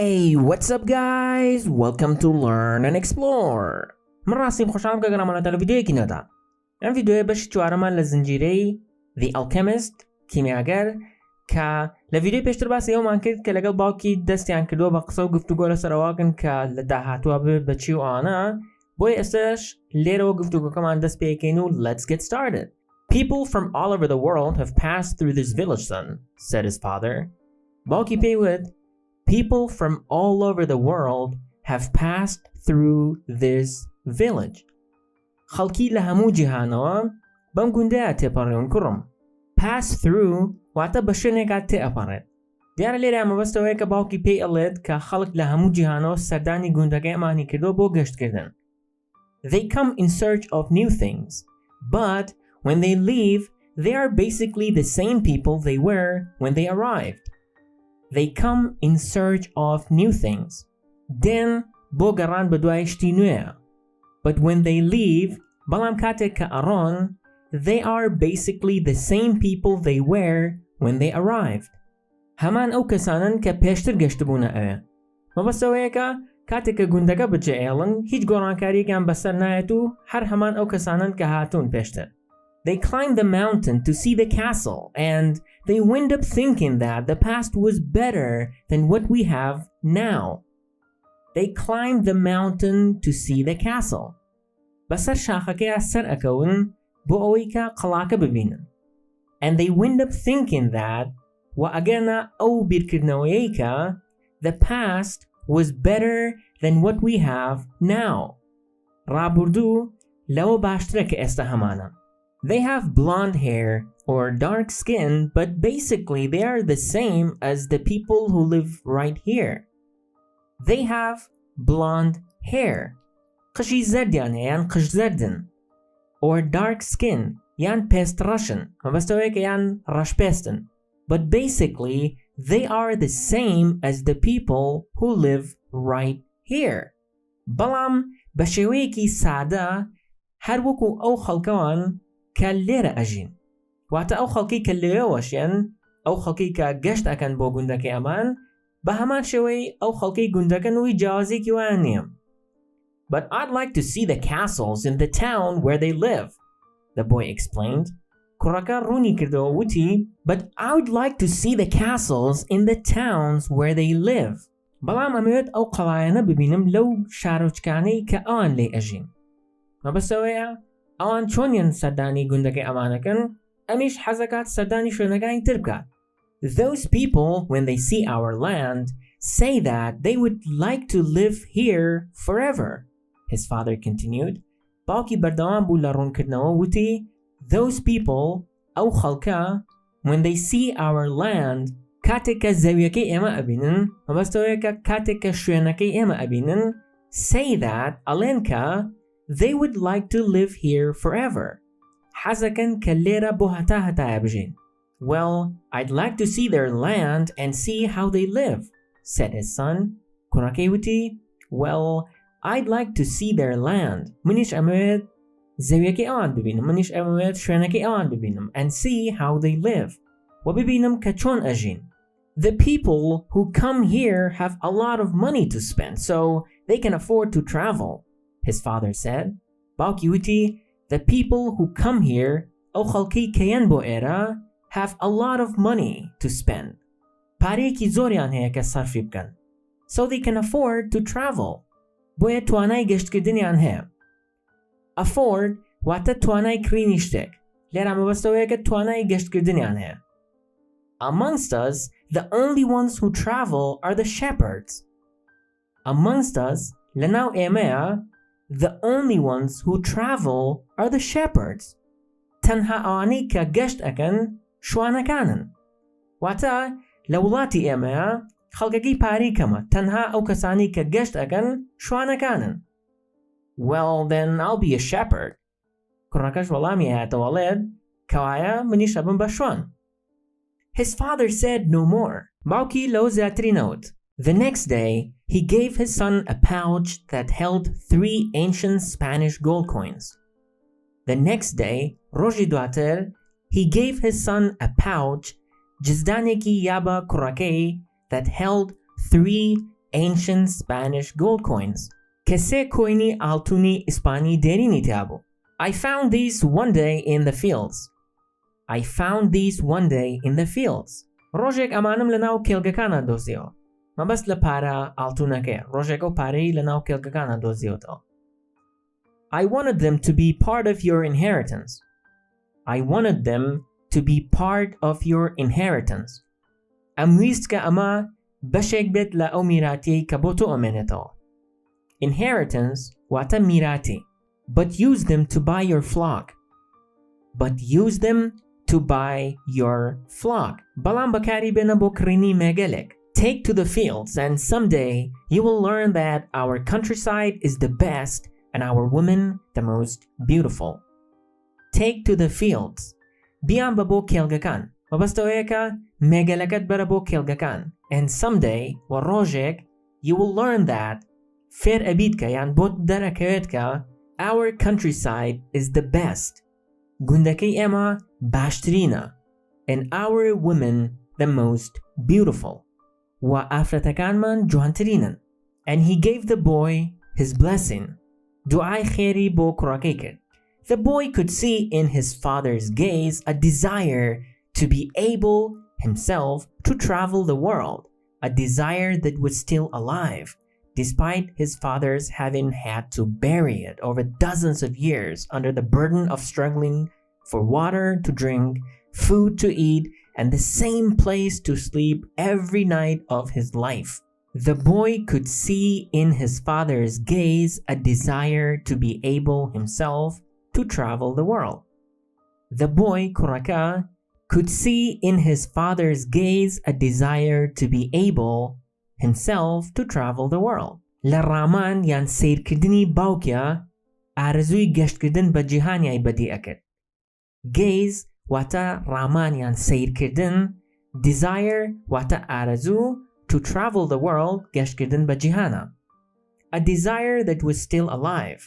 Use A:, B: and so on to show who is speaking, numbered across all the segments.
A: Hey, what's up guys? Welcome to Learn and Explore. من راسیم خوشحالم که گرامانات رو ویدیویکی ندا. این ویدیو بخش چهارمان لزنجیره The Alchemist کیمیاگەر که لویدیو پیشتر باسی اومان کرد که لەگەڵ باوکی دەستیان کردووە بە قسە و گفتوگۆ لەسەرەواکن کە لە داهاتووە بە چی و ئانە بۆیە ئێستاش لێرەوە گفتوگۆکەمان دەست پێکەین و let's get started. People from all over the world have passed through this village, son, said his father. باوکی پێیوت People from all over the world have passed through this village. خەڵکی لە هەموو جیهانەوە بەم گوندەیە تێپەڕێون کوڕم. Pass through واتە بە شوێنێکا تێئەپەڕێت. دیارە لێرە مەبەستەوەیە کە باوکی پێی ئەڵێت کە خەڵک لە هەموو جیهانەوە سەردانی گوندەکەی ئەمانی کردووە بۆ گەشتکردن. They come in search of new things, but when they leave, they are basically the same people they were when they arrived. They come in search of new things. Then بۆ گەڕان بە دوای شتی نوێیە. But when they leave, بەڵام کاتێک کە ئەڕۆن, they are basically the same people they were when they arrived. هەمان ئەو کەسانن کە پێشتر گەشتبوونە ئەوێ. مەبەستەوەیەکە کاتێک کە گوندەکە بجێئێڵن هیچ گۆڕانکاریەکیان بەسەر نایەت و هەر هەمان ئەو کەسانن کە هاتوون پێشتر. They climbed the mountain to see the castle, and they wind up thinking that the past was better than what we have now. They climbed the mountain to see the castle. بەسەر شاخەکەیە سەر ئەکەون بۆ ئەوەی کە قەڵاکە ببینن. And they wind up thinking that و ئەگەرنا ئەو بیرکردنەوەیەی کە the past was better than what we have now. ڕابردوو لەوە باشترە کە ئێستا هەمانە. They have blonde hair or dark skin, but basically they are the same as the people who live right here. They have blonde hair. قشی زەردیان هەیە یان قش زەردن. Or dark skin یان پێست ڕەشن مەبەستەوەیە کە یان ڕەش پێستن. But basically they are the same as the people who live right here. بەڵام بە شێوەیەکی سادە هەر وەکو ئەو خەڵکەوان کە لێرە ئەژین. واتە ئەو خەڵکی کە لێوەشێن ئەو خەڵکی کە گەشت ئەکەن بۆ گوندەکەی ئەمان بە هەمان شێوەی ئەو خەڵکی گوندەکەن وی جیاوازێکی وایان نییە. But I'd like to see the castles in the town where they live, the boy explained. کوڕەکە ڕوونی کردەوە وتی But I would like to see the castles in the towns where they live. بەڵام ئەمەوێت ئەو قەڵایەنە ببینم لەو شارۆچکانەی کە ئەوان لێ ئەژین. مەبەستەوەیە ئەوان چۆنیان سەردانی گوندەکەی ئەمانەکەن ئەمیش حەزەکات سەردانی شوێنەکانی تر بکات. Those people, when they see our land, say that they would like to live here forever, his father continued. باوکی بەردەوام بوو لە ڕوونکردنەوە وتی Those people, ئەو خەڵکە, when they see our land, کاتێک کە زەویەکەی ئێمە ئەبینن مەبەستەوەیە کە کاتێک کە شوێنەکەی ئێمە ئەبینن say that ئەڵێن کە they would like to live here forever. حەزەکەن کە لێرە بۆ هەتایە بژین. Well, I'd like to see their land and see how they live, said his son. کوڕەکەی وتی Well, I'd like to see their land. منیش ئەمەوێت زەویەکەی ئەوان ببینم منیش ئەمەوێت شوێنەکەی ئەوان ببینم and see how they live. و ببینم کە چۆن ئەژین. The people who come here have a lot of money to spend, so they can afford to travel, his father said. باوکی وتی The people who come here ئەو خەڵکی کەیەن بۆ ئێرە have a lot of money to spend. پارەیەکی زۆریان هەیە کە سەرفی بکەن. So they can afford to travel. بۆیە توانای گەشتکردنیان هەیە. Afford واتە توانای کڕینی شتێک. لێرە مەبەستەوەیە کە توانای گەشتکردنیان هەیە. Amongst us, the only ones who travel are the shepherds. Amongst us, لەناو ئێمەیە The only ones who travel are the shepherds. تەنها ئەوانەی کە گەشت ئەکەن شوانەکانن. واتە لە وڵاتی ئێمەیە خەڵکەکەی پارەی کەمە تەنها ئەو کەسانی کە گەشت ئەکەن شوانەکانن. Well, then I'll be a shepherd. کوڕەکەش وەڵامی هەیەتەوەڵێت کەوایە منیش ئەبم بە شوان. His father said no more. باوکی لەو زیاتری نەوت. The next day, he gave his son a pouch that held 3 ancient Spanish gold coins. The next day, ڕۆژی دواتر, he gave his son a pouch جزدانێکی یابە کوڕەکەی that held 3 ancient Spanish gold coins. کە سێ کۆینی ئاڵتوونی ئیسپانی دێرینی تیابوو. I found these one day in the fields. I found these one day in the fields. ڕۆژێک ئەمانم لەناو کێڵگەکانە دۆزیەوە. مەبەست لە پارە ئاڵتوونەکەیە. ڕۆژێک ئەو پارەی لەناو کێڵگەکانە دۆزیەوەتەوە. I wanted them to be part of your inheritance. I wanted them to be part of your inheritance. ئەم ویست کە ئەمە بەشێک بێت لە ئەو میراتیەی کە بۆ تۆ ئەمێنێتەوە. Inheritance واتە میراتی. But use them to buy your flock. But use them to buy your flock. بەڵام بەکاری بێنە بۆ کڕینی مێگەلێک. Take to the fields and someday you will learn that our countryside is the best and our women the most beautiful. Take to the fields. بیان بە بۆ کێڵگەکان. مەبەستەوەیە کە مێگەلەکەت بەرە بۆ کێڵگەکان. And someday و ڕۆژێک you will learn that فێر ئەبیت کە یان بۆت دەرەکەوێت کە our countryside is the best. گوندەکەی ئێمە باشترینە. And our women the most beautiful. و ئافرەتەکانمان جوانترینن. And he gave the boy his blessing. دوعای خێری بۆ کوڕەکەی کرد. The boy could see in his father's gaze a desire to be able himself to travel the world, a desire that was still alive, despite his father's having had to bury it over dozens of years under the burden of struggling for water to drink, food to eat, and the same place to sleep every night of his life. The boy could see in his father's gaze a desire to be able himself to travel the world. The boy, Kuraka, could see in his father's gaze a desire to be able himself to travel the world. لە ڕامان یان سیرکردنی باوکیە ئارەزووی گەشتکردن بە جیهانیای بەدی ئەکرد. Gaze واتە ڕامان یان سیرکردن. Desire واتە ئارەزوو. To travel the world گەشتکردن بە جیهانە. A desire that was still alive.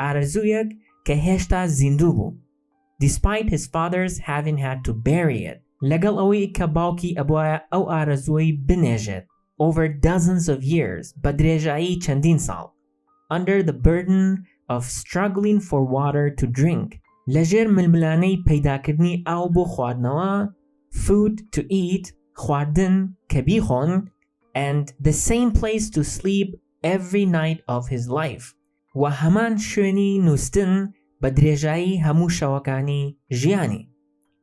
A: ئارەزوویەک کە هێشتا زیندوو بوو. Despite his father's having had to bury it. لەگەڵ ئەوەی کە باوکی ئەبوایە ئەو ئارەزووی بنێژێت. Over dozens of years بە درێژایی چەندین ساڵ. Under the burden of struggling for water to drink. لەژێر ململانەی پەیداکردنی ئاو بۆ خواردنەوە. Food to eat. خواردن کە بیخۆن. And the same place to sleep every night of his life. و هەمان شوێنی نووستن بە درێژایی هەموو شەوەکانی ژیانی.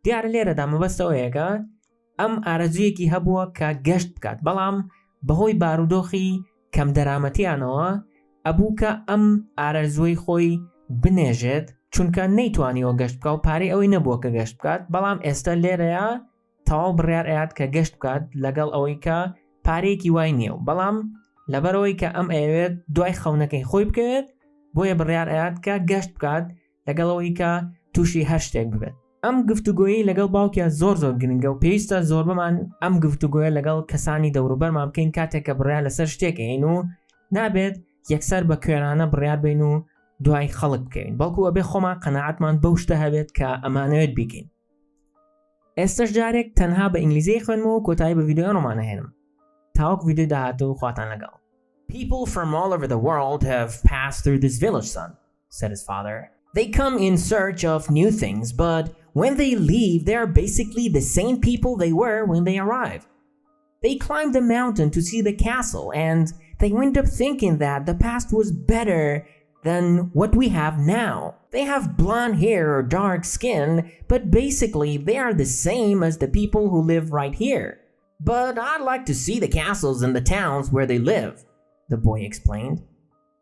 A: دیارە لێرەدا مەبەستەوەیە کە ئەم ئارەزوویەکی هەبووە کە گەشت بکات بەڵام بەهۆی بارودۆخی کەم دەرامەتیانەوە ئەبوو کە ئەم ئارەزووی خۆی بنێژێت چونکە نەیتوانیەوە گەشت بکات و پارەی ئەوەی نەبووە کە گەشت بکات بەڵام ئێستا لێرەیە تەواو بڕیار ئەیات کە گەشت بکات لەگەڵ ئەوەی کە پارەیەکی وای نییە و بەڵام لەبەرەوەی کە ئەم ئەوێت دوای خەونەکەی خۆی بکەوێت بۆیە بڕیار ئەیات کە گەشت بکات لەگەڵەوەی کە تووشی هەر شتێک ببێت. ئەم گفتوگۆیی لەگەڵ باوکیان زۆر گرنگە و پێویستە زۆر بمان ئەم گفتوگۆیە لەگەڵ کەسانی دەوروبەرمان بکەین کاتێک کە بڕیار لەسەر شتێکین و نابێت یەکسەر بە کوێرانە بڕیار بین و دوای خەڵک بکەین بەڵکو ئەبێ خۆمان قەناعەتمان بەو شتە هەبێت کە ئەمانەوێت بیکەین. ئێستش جارێک تەنها بە ئینگلیزی خوێنمەوە و کۆتایی بە ڤیدیۆ ڕۆمانەهێنم. تاوەک ڤیدیۆ داهاتوو خواتان لەگەڵ. People from all over the world have passed through this village, son, said his father. They come in search of new things, but when they leave, they are basically the same people they were when they arrived. They climbed the mountain to see the castle, and they wind up thinking that the past was better than what we have now. They have blonde hair or dark skin, but basically they are the same as the people who live right here. But I'd like to see the castles and the towns where they live, the boy explained.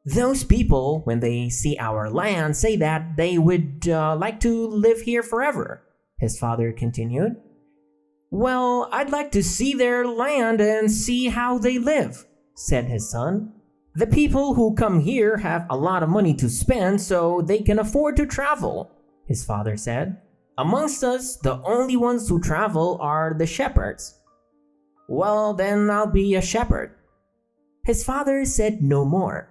A: Those people, when they see our land, say that they would like to live here forever, his father continued. Well, I'd like to see their land and see how they live, said his son. The people who come here have a lot of money to spend, so they can afford to travel, his father said. Amongst us, the only ones who travel are the shepherds. Well, then I'll be a shepherd. His father said no more.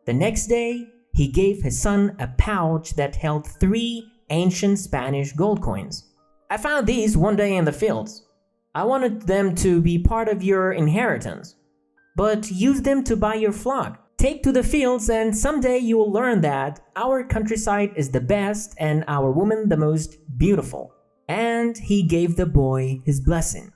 A: The next day, he gave his son a pouch that held 3 ancient Spanish gold coins. I found these one day in the fields. I wanted them to be part of your inheritance. but use them to buy your flock. Take to the fields, and someday you will learn that our countryside is the best and our woman the most beautiful. And he gave the boy his blessing.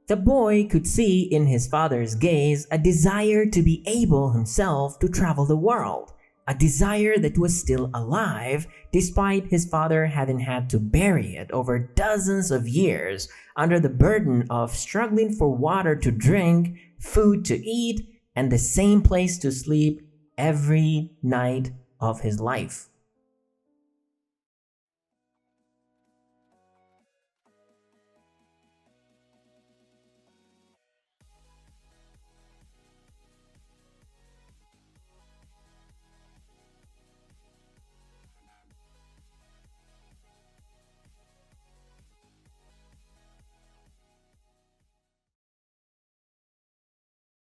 A: The boy could see in his father's gaze a desire to be able himself to travel the world, a desire that was still alive despite his father having had to bury it over dozens of years under the burden of struggling for water to drink, food to eat, and the same place to sleep every night of his life.